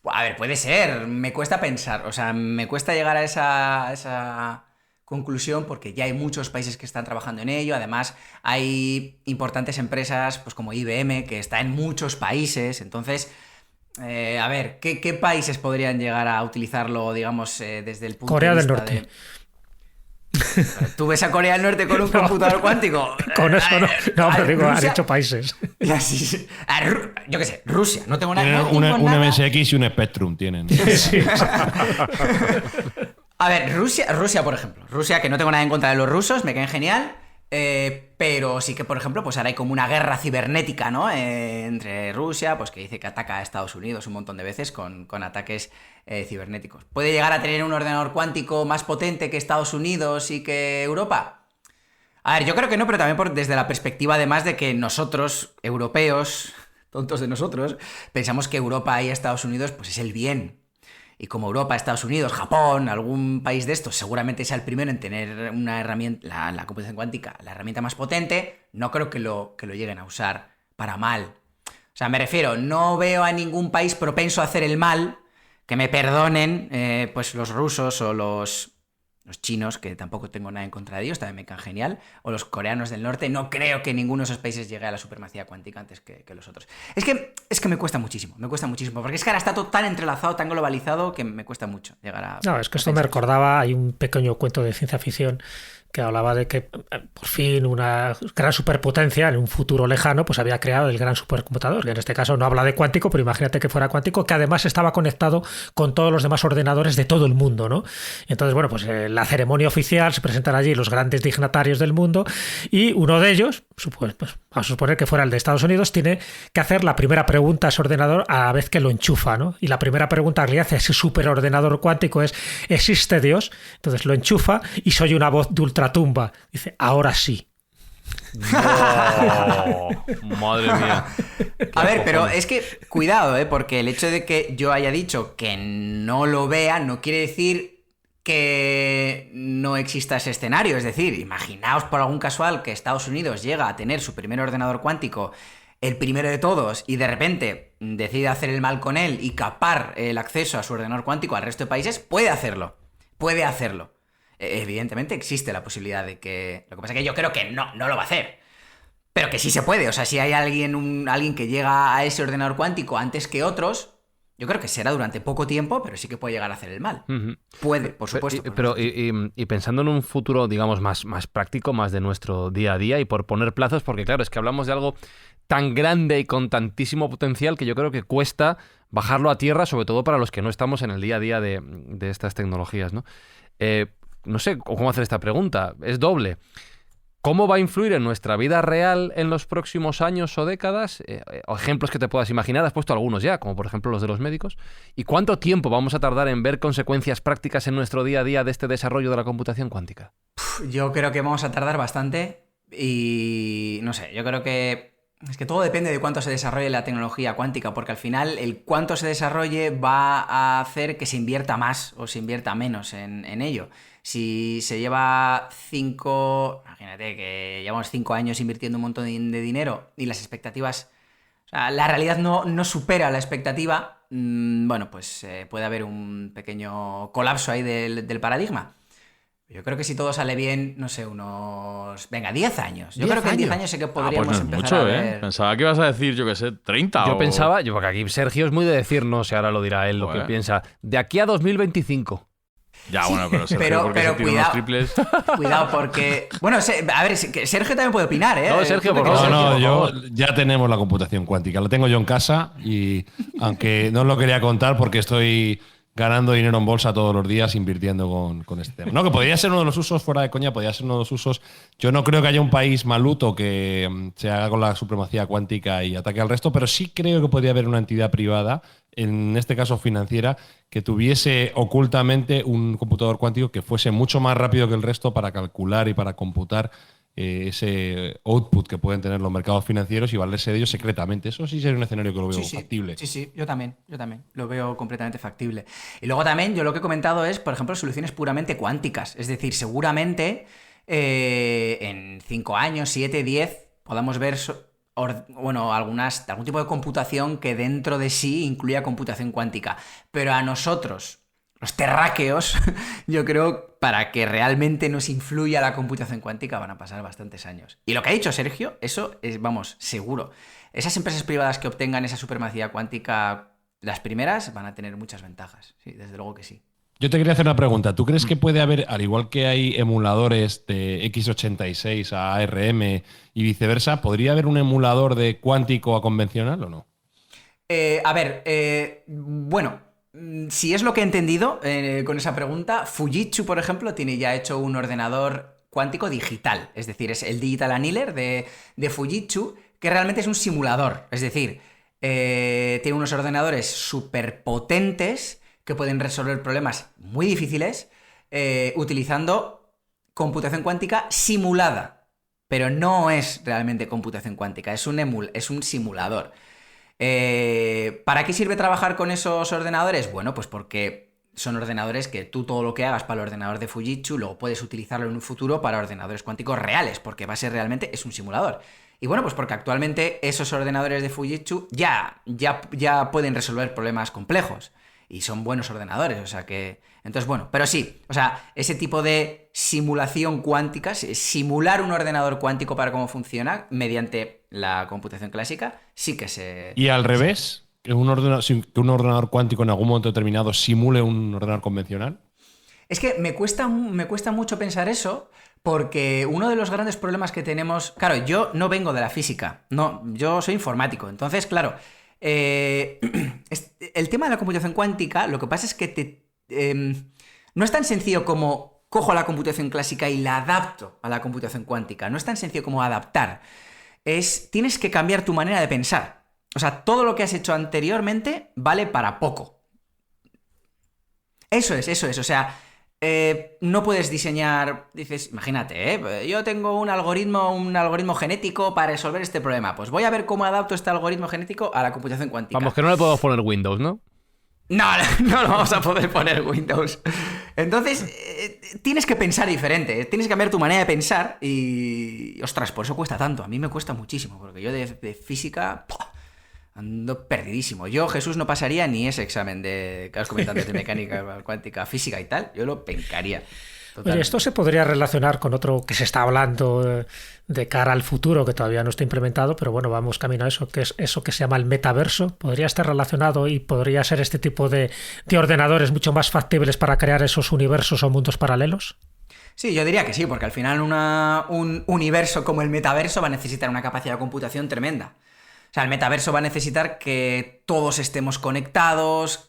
A ver, puede ser. Me cuesta pensar. O sea, me cuesta llegar a esa conclusión porque ya hay muchos países que están trabajando en ello. Además, hay importantes empresas pues como IBM que está en muchos países. Entonces, a ver, ¿qué países podrían llegar a utilizarlo, digamos, desde el punto Corea de vista del Norte. ¿Tú ves a Corea del Norte con un computador cuántico? Con eso no. No, pero digo, han hecho países. Yo qué sé, Rusia. No tengo nada. Un MSX y un Spectrum tienen. Sí. A ver, Rusia, por ejemplo. Rusia, que no tengo nada en contra de los rusos, me caen genial. Pero sí que, por ejemplo, pues ahora hay como una guerra cibernética, ¿no? Entre Rusia, pues que dice que ataca a Estados Unidos un montón de veces con ataques cibernéticos. ¿Puede llegar a tener un ordenador cuántico más potente que Estados Unidos y que Europa? A ver, yo creo que no, pero también desde la perspectiva además de que nosotros, europeos, tontos de nosotros, pensamos que Europa y Estados Unidos pues es el bien. Y como Europa, Estados Unidos, Japón, algún país de estos seguramente sea el primero en tener una herramienta, la computación cuántica, la herramienta más potente, no creo que lo lleguen a usar para mal. O sea, me refiero, no veo a ningún país propenso a hacer el mal, que me perdonen pues los rusos o los chinos, que tampoco tengo nada en contra de ellos, también me caen genial, o los coreanos del norte. No creo que ninguno de esos países llegue a la supremacía cuántica antes que los otros. Es que me cuesta muchísimo, porque es que ahora está todo tan entrelazado, tan globalizado, que me cuesta mucho llegar a... No, es que esto me recordaba, hay un pequeño cuento de ciencia ficción que hablaba de que por fin una gran superpotencia en un futuro lejano pues había creado el gran supercomputador, que en este caso no habla de cuántico, pero imagínate que fuera cuántico, que además estaba conectado con todos los demás ordenadores de todo el mundo, ¿no? Entonces, bueno, pues en la ceremonia oficial se presentan allí los grandes dignatarios del mundo y uno de ellos, pues, vamos a suponer que fuera el de Estados Unidos, tiene que hacer la primera pregunta a ese ordenador a la vez que lo enchufa, ¿no? Y la primera pregunta que le hace a ese superordenador cuántico es: ¿existe Dios? Entonces lo enchufa y se oye una voz de ultratumba. Dice: ahora sí. Oh, madre mía. A ver, pero es que, cuidado, porque el hecho de que yo haya dicho que no lo vea no quiere decir que no exista ese escenario. Es decir, imaginaos por algún casual que Estados Unidos llega a tener su primer ordenador cuántico, el primero de todos, y de repente decide hacer el mal con él y capar el acceso a su ordenador cuántico al resto de países. Puede hacerlo. Evidentemente existe la posibilidad de que... Lo que pasa es que yo creo que no lo va a hacer. Pero que sí se puede. O sea, si hay alguien que llega a ese ordenador cuántico antes que otros, yo creo que será durante poco tiempo, pero sí que puede llegar a hacer el mal. Uh-huh. Puede, por supuesto. Pero pensando en un futuro, digamos, más práctico, más de nuestro día a día, y por poner plazos, porque claro, es que hablamos de algo tan grande y con tantísimo potencial que yo creo que cuesta bajarlo a tierra, sobre todo para los que no estamos en el día a día de estas tecnologías, ¿no? No sé cómo hacer esta pregunta, es doble. ¿Cómo va a influir en nuestra vida real en los próximos años o décadas? O ejemplos que te puedas imaginar, has puesto algunos ya, como por ejemplo los de los médicos. ¿Y cuánto tiempo vamos a tardar en ver consecuencias prácticas en nuestro día a día de este desarrollo de la computación cuántica? Yo creo que vamos a tardar bastante y no sé, yo creo que es que todo depende de cuánto se desarrolle la tecnología cuántica, porque al final el cuánto se desarrolle va a hacer que se invierta más o se invierta menos en ello. Si se lleva imagínate que llevamos 5 años invirtiendo un montón de dinero y las expectativas, o sea, la realidad no supera la expectativa, bueno, pues puede haber un pequeño colapso ahí del paradigma. Yo creo que si todo sale bien, no sé, 10 años. Yo creo que en 10 años sí que podríamos pues no es empezar mucho, a ver... Pensaba que ibas a decir, yo qué sé, 30 Yo pensaba, porque aquí Sergio es muy de decir, no sé, ahora lo dirá él, lo que piensa, de aquí a 2025. Ya, bueno, pero Sergio, porque pero se tira unos triples. Cuidado, porque... Bueno, a ver, Sergio también puede opinar, ¿eh? No, Sergio, por favor. Ya tenemos la computación cuántica. La tengo yo en casa y aunque no os lo quería contar porque estoy ganando dinero en bolsa todos los días invirtiendo con este tema. No, que podría ser uno de los usos, fuera de coña, podría ser uno de los usos. Yo no creo que haya un país maluto que se haga con la supremacía cuántica y ataque al resto, pero sí creo que podría haber una entidad privada, en este caso financiera, que tuviese ocultamente un computador cuántico que fuese mucho más rápido que el resto para calcular y para computar ese output que pueden tener los mercados financieros y valerse de ellos secretamente. Eso sí sería un escenario que lo veo factible. Sí, yo también lo veo completamente factible. Y luego también yo lo que he comentado es, por ejemplo, soluciones puramente cuánticas. Es decir, seguramente en 5 años, 7, 10, podamos ver algún tipo de computación que dentro de sí incluya computación cuántica. Pero a nosotros, los terráqueos, yo creo, para que realmente nos influya la computación cuántica van a pasar bastantes años. Y lo que ha dicho Sergio, eso es, vamos, seguro. Esas empresas privadas que obtengan esa supremacía cuántica, las primeras, van a tener muchas ventajas. Sí, desde luego que sí. Yo te quería hacer una pregunta. ¿Tú crees que puede haber, al igual que hay emuladores de x86 a ARM y viceversa, podría haber un emulador de cuántico a convencional o no? Bueno, si es lo que he entendido con esa pregunta, Fujitsu, por ejemplo, tiene ya hecho un ordenador cuántico digital. Es decir, es el Digital Annealer de Fujitsu, que realmente es un simulador. Es decir, tiene unos ordenadores súper potentes que pueden resolver problemas muy difíciles utilizando computación cuántica simulada. Pero no es realmente computación cuántica, es un simulador. ¿Para qué sirve trabajar con esos ordenadores? Bueno, pues porque son ordenadores que tú todo lo que hagas para el ordenador de Fujitsu luego puedes utilizarlo en un futuro para ordenadores cuánticos reales, porque va a ser realmente, es un simulador. Y bueno, pues porque actualmente esos ordenadores de Fujitsu ya pueden resolver problemas complejos. Y son buenos ordenadores, o sea que... Entonces, bueno, pero sí, o sea, ese tipo de simulación cuántica, simular un ordenador cuántico para cómo funciona mediante la computación clásica, sí que se... ¿Y al revés? ¿Que un ordenador cuántico en algún momento determinado simule un ordenador convencional? Es que me cuesta mucho pensar eso, Porque uno de los grandes problemas que tenemos... Claro, yo no vengo de la física, no, yo soy informático. Entonces, claro, el tema de la computación cuántica, lo que pasa es que no es tan sencillo como cojo la computación clásica y la adapto a la computación cuántica. No es tan sencillo como adaptar. Tienes que cambiar tu manera de pensar. O sea, todo lo que has hecho anteriormente vale para poco. Eso es. O sea, no puedes diseñar... Dices, imagínate, yo tengo un algoritmo genético para resolver este problema. Pues voy a ver cómo adapto este algoritmo genético a la computación cuántica. Vamos, que no le podemos poner Windows, ¿no? No vamos a poder poner Windows. Entonces, tienes que pensar diferente, tienes que cambiar tu manera de pensar y... Ostras, por eso cuesta tanto. A mí me cuesta muchísimo, porque yo de física ando perdidísimo. Yo, Jesús, no pasaría ni ese examen que has comentado de mecánica cuántica, física y tal. Yo lo pencaría. Oye, esto se podría relacionar con otro que se está hablando de cara al futuro, que todavía no está implementado, pero bueno, vamos camino a eso, que es eso que se llama el metaverso. ¿Podría estar relacionado y podría ser este tipo de ordenadores mucho más factibles para crear esos universos o mundos paralelos? Sí, yo diría que sí, porque al final un universo como el metaverso va a necesitar una capacidad de computación tremenda. O sea, el metaverso va a necesitar que todos estemos conectados, o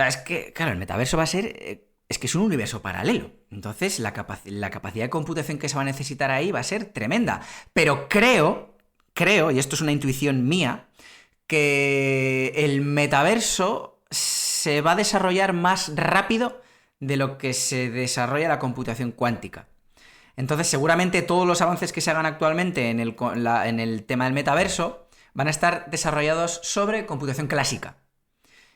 sea, es que, claro, el metaverso va a ser... Es que es un universo paralelo. Entonces, la capacidad de computación que se va a necesitar ahí va a ser tremenda. Pero creo, y esto es una intuición mía, que el metaverso se va a desarrollar más rápido de lo que se desarrolla la computación cuántica. Entonces, seguramente todos los avances que se hagan actualmente en el tema del metaverso van a estar desarrollados sobre computación clásica.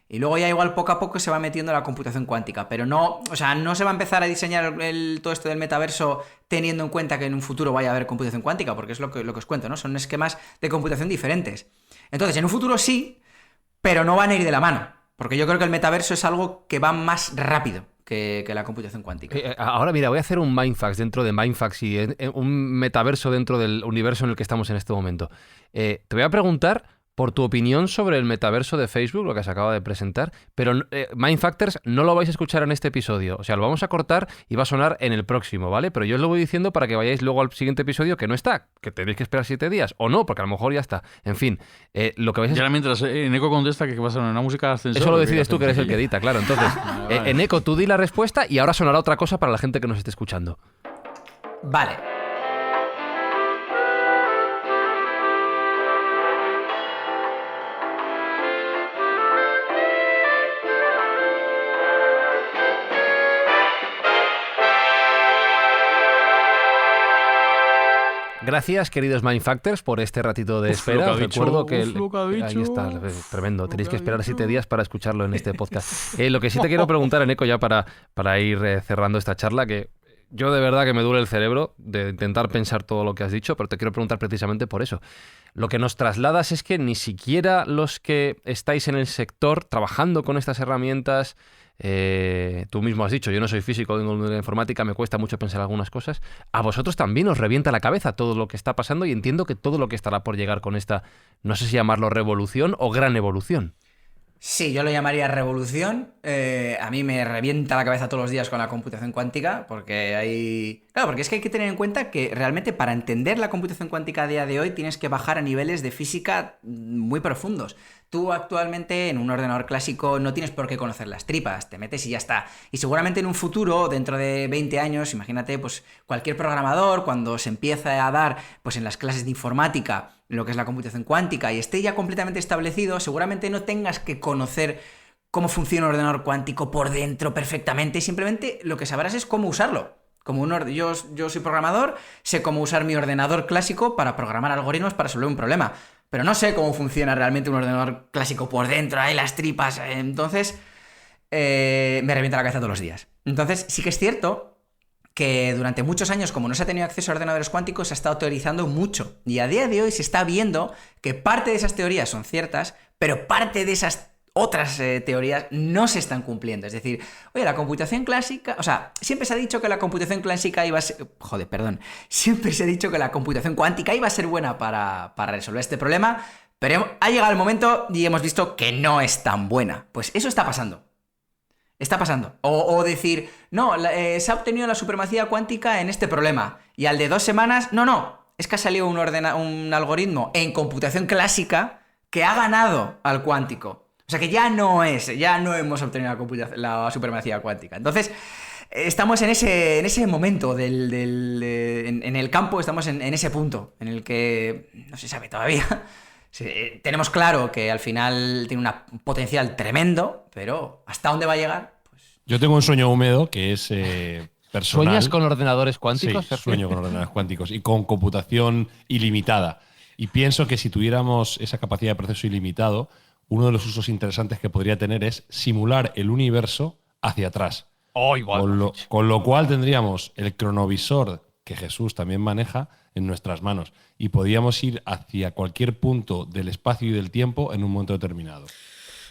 Y luego ya igual poco a poco se va metiendo la computación cuántica, pero no se va a empezar a diseñar todo esto del metaverso teniendo en cuenta que en un futuro vaya a haber computación cuántica, porque es lo que os cuento, ¿no? Son esquemas de computación diferentes. Entonces, en un futuro sí, pero no van a ir de la mano, porque yo creo que el metaverso es algo que va más rápido que la computación cuántica. Ahora, mira, voy a hacer un Mindfax dentro de Mindfax y un metaverso dentro del universo en el que estamos en este momento. Te voy a preguntar por tu opinión sobre el metaverso de Facebook, lo que se acaba de presentar, pero Mindfactors no lo vais a escuchar en este episodio, o sea, lo vamos a cortar y va a sonar en el próximo, ¿vale? Pero yo os lo voy diciendo para que vayáis luego al siguiente episodio que no está, que tenéis que esperar 7 días, o no, porque a lo mejor ya está. En fin, lo que vais a... Y ahora mientras Eneco contesta que va a sonar una música de ascensor... Eso lo decides tú, que eres el que edita, claro. Entonces, vale. Eneco, tú di la respuesta y ahora sonará otra cosa para la gente que nos esté escuchando. Vale. Gracias, queridos Mindfactors, por este ratito de espera. Recuerdo que ahí está, tremendo. Tenéis que esperar 7 días para escucharlo en este podcast. Lo que sí te quiero preguntar, Eneco, ya para ir cerrando esta charla, que yo de verdad que me duele el cerebro de intentar pensar todo lo que has dicho, pero te quiero preguntar precisamente por eso. Lo que nos trasladas es que ni siquiera los que estáis en el sector trabajando con estas herramientas, tú mismo has dicho, yo no soy físico, vengo de la informática, me cuesta mucho pensar algunas cosas, a vosotros también os revienta la cabeza todo lo que está pasando y entiendo que todo lo que estará por llegar con esta, no sé si llamarlo revolución o gran evolución. Sí, yo lo llamaría revolución. A mí me revienta la cabeza todos los días con la computación cuántica, porque porque es que hay que tener en cuenta que realmente para entender la computación cuántica a día de hoy tienes que bajar a niveles de física muy profundos. Tú actualmente en un ordenador clásico no tienes por qué conocer las tripas, te metes y ya está. Y seguramente en un futuro, dentro de 20 años, imagínate, pues cualquier programador, cuando se empieza a dar pues en las clases de informática lo que es la computación cuántica y esté ya completamente establecido, seguramente no tengas que conocer cómo funciona un ordenador cuántico por dentro perfectamente, y simplemente lo que sabrás es cómo usarlo. Yo soy programador, sé cómo usar mi ordenador clásico para programar algoritmos para resolver un problema, pero no sé cómo funciona realmente un ordenador clásico por dentro, ahí las tripas, entonces me revienta la cabeza todos los días. Entonces sí que es cierto que durante muchos años, como no se ha tenido acceso a ordenadores cuánticos, se ha estado teorizando mucho, y a día de hoy se está viendo que parte de esas teorías son ciertas, pero parte de esas otras teorías no se están cumpliendo. Es decir, oye, la computación clásica... O sea, siempre se ha dicho que la computación clásica iba a ser... Siempre se ha dicho que la computación cuántica iba a ser buena para resolver este problema, pero ha llegado el momento y hemos visto que no es tan buena. Pues eso está pasando. Está pasando. O decir, no, se ha obtenido la supremacía cuántica en este problema. Y al de 2 semanas, no, es que ha salido un algoritmo en computación clásica que ha ganado al cuántico. O sea que ya no hemos obtenido la supremacía cuántica. Entonces, estamos en ese momento en el campo, estamos en ese punto en el que no se sabe todavía. Tenemos claro que al final tiene un potencial tremendo, pero ¿hasta dónde va a llegar? Pues... Yo tengo un sueño húmedo que es personal. ¿Sueñas con ordenadores cuánticos? Sí, sueño con ordenadores cuánticos y con computación ilimitada. Y pienso que si tuviéramos esa capacidad de proceso ilimitado, uno de los usos interesantes que podría tener es simular el universo hacia atrás. Oh, igual. Con lo cual tendríamos el cronovisor que Jesús también maneja en nuestras manos y podíamos ir hacia cualquier punto del espacio y del tiempo en un momento determinado.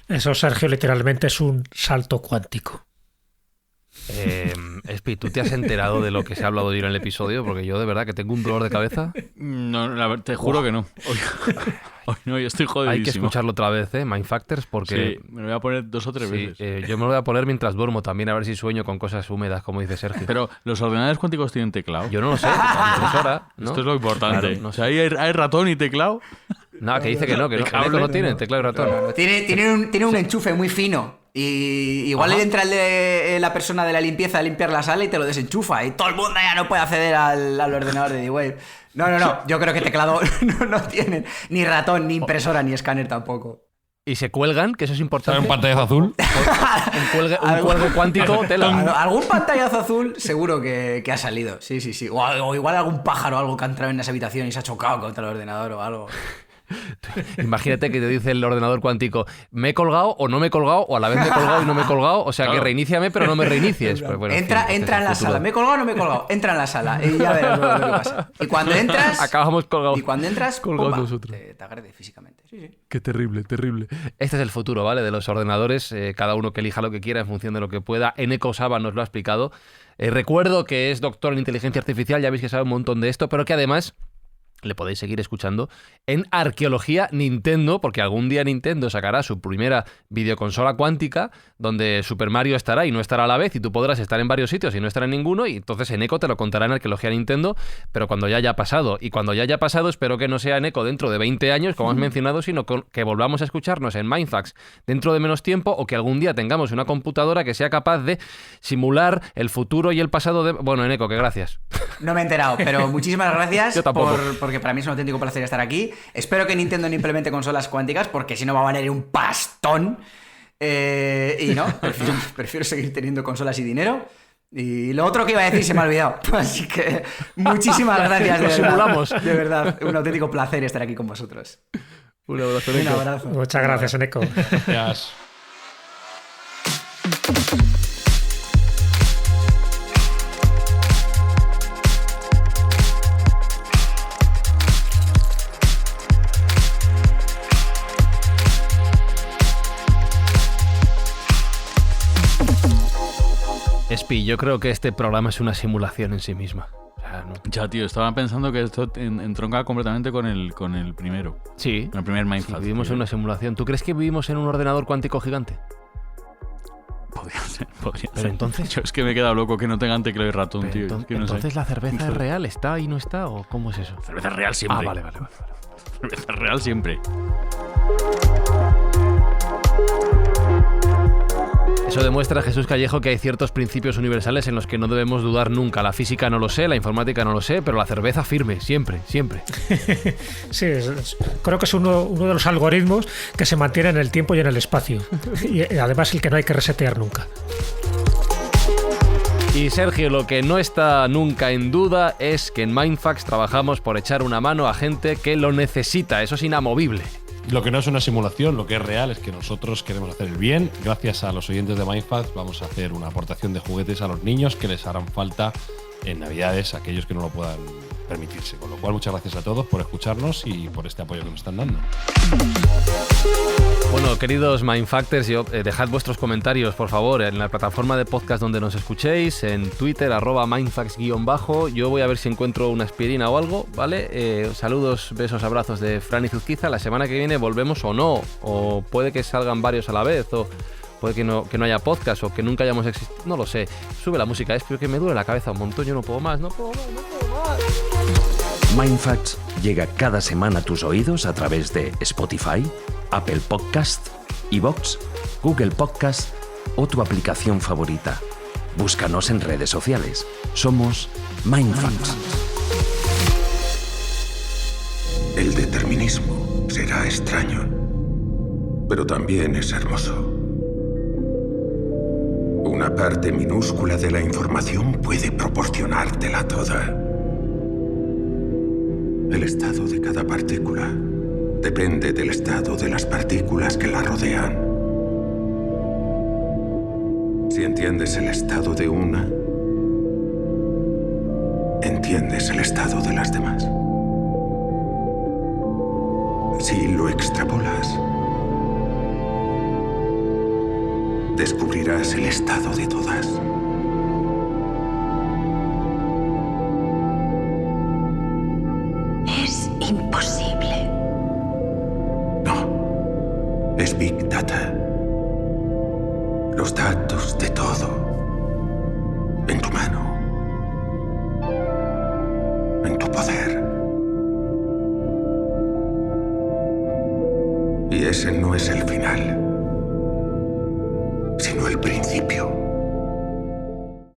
Eso, Sergio, literalmente es un salto cuántico. Espi, ¿tú te has enterado de lo que se ha hablado hoy en el episodio? Porque yo de verdad que tengo un dolor de cabeza. No, te juro que no. Hoy no, yo estoy jodidísimo. Hay que escucharlo otra vez, Mindfactors, porque... Sí, me lo voy a poner 2 o 3 veces. Yo me lo voy a poner mientras duermo también, a ver si sueño con cosas húmedas, como dice Sergio. Pero, ¿los ordenadores cuánticos tienen teclado? Yo no lo sé, la impresora, ¿no? Esto es lo importante. Claro, no sé. O sea, ¿hay ratón y teclado? Nada, que dice que no tiene teclado y ratón. No. Tiene un enchufe muy fino. Y igual entra la persona de la limpieza a limpiar la sala y te lo desenchufa. Y todo el mundo ya no puede acceder al ordenador de D-Wave. No. Yo creo que teclado no tienen. Ni ratón, ni impresora, ni escáner tampoco. Y se cuelgan, que eso es importante. ¿Sabe un pantallazo azul? un cuelgue cuántico, tela. Algún pantallazo azul seguro que ha salido. Sí. O igual algún pájaro o algo que ha entrado en esa habitación y se ha chocado contra el ordenador o algo. Imagínate que te dice el ordenador cuántico, ¿me he colgado o no me he colgado? O a la vez me he colgado y no me he colgado. O sea, claro. Que reiníciame, pero no me reinicies. Pues bueno, entra en la sala. ¿Me he colgado o no me he colgado? Entra en la sala y ya verás lo que pasa. Y cuando entras... Acabamos colgados. Y cuando entras, colgados nosotros. Te agrede físicamente. Sí. Qué terrible. Este es el futuro, ¿vale? De los ordenadores. Cada uno que elija lo que quiera en función de lo que pueda. Eneko Saba nos lo ha explicado. Recuerdo que es doctor en inteligencia artificial. Ya veis que sabe un montón de esto, pero que además... le podéis seguir escuchando en Arqueología Nintendo, porque algún día Nintendo sacará su primera videoconsola cuántica, donde Super Mario estará y no estará a la vez, y tú podrás estar en varios sitios y no estar en ninguno, y entonces Eneko te lo contará en Arqueología Nintendo, pero cuando ya haya pasado. Y cuando ya haya pasado, espero que no sea Eneko dentro de 20 años, como has mencionado, sino que volvamos a escucharnos en Mindfax dentro de menos tiempo, o que algún día tengamos una computadora que sea capaz de simular el futuro y el pasado de... Bueno, Eneko, que gracias. No me he enterado, pero muchísimas gracias. Yo tampoco. Porque para mí es un auténtico placer estar aquí. Espero que Nintendo no implemente consolas cuánticas, porque si no va a valer un pastón. Y no, prefiero seguir teniendo consolas y dinero. Y lo otro que iba a decir se me ha olvidado. Así que muchísimas gracias. Lo simulamos. De verdad, un auténtico placer estar aquí con vosotros. Un abrazo, Un abrazo. Muchas gracias, Eneko. Gracias. Espi, yo creo que este programa es una simulación en sí misma. O sea, no. Ya, tío, estaba pensando que esto entronca completamente con el primero. Sí. Con el primer Mindfacts. Sí, vivimos en una simulación. ¿Tú crees que vivimos en un ordenador cuántico gigante? Podría ser. Pero entonces... Yo es que me he quedado loco que no tengan teclado y ratón, tío. Entonces, es que no entonces sé. ¿la cerveza es real? ¿Está y no está? ¿O cómo es eso? Cerveza real siempre. Ah, vale. Cerveza real siempre. Eso demuestra, Jesús Callejo, que hay ciertos principios universales en los que no debemos dudar nunca. La física no lo sé, la informática no lo sé, pero la cerveza firme, siempre. Sí, creo que es uno de los algoritmos que se mantiene en el tiempo y en el espacio. Y además el que no hay que resetear nunca. Y Sergio, lo que no está nunca en duda es que en Mindfax trabajamos por echar una mano a gente que lo necesita. Eso es inamovible. Lo que no es una simulación, lo que es real es que nosotros queremos hacer el bien. Gracias a los oyentes de Mindfacts vamos a hacer una aportación de juguetes a los niños que les harán falta en Navidades, aquellos que no lo puedan permitirse. Con lo cual, muchas gracias a todos por escucharnos y por este apoyo que nos están dando. Bueno, queridos Mindfactors, dejad vuestros comentarios, por favor, en la plataforma de podcast donde nos escuchéis, en Twitter, @Mindfax_. Yo voy a ver si encuentro una aspirina o algo, ¿vale? Saludos, besos, abrazos de Fran y Zuzquiza. La semana que viene volvemos o no, o puede que salgan varios a la vez, puede que no haya podcast o que nunca hayamos existido, no lo sé. Sube la música, es que me duele la cabeza un montón, yo no puedo más. Mindfacts llega cada semana a tus oídos a través de Spotify, Apple Podcast, iVoox, Google Podcast o tu aplicación favorita. Búscanos en redes sociales. Somos Mindfacts. El determinismo será extraño, pero también es hermoso. Una parte minúscula de la información puede proporcionártela toda. El estado de cada partícula depende del estado de las partículas que la rodean. Si entiendes el estado de una, entiendes el estado de las demás. Si lo extrapolas, descubrirás el estado de todas. Es imposible. No, es Big Data. Los datos de todo en tu mano, en tu poder. Y ese no es el final, sino el principio.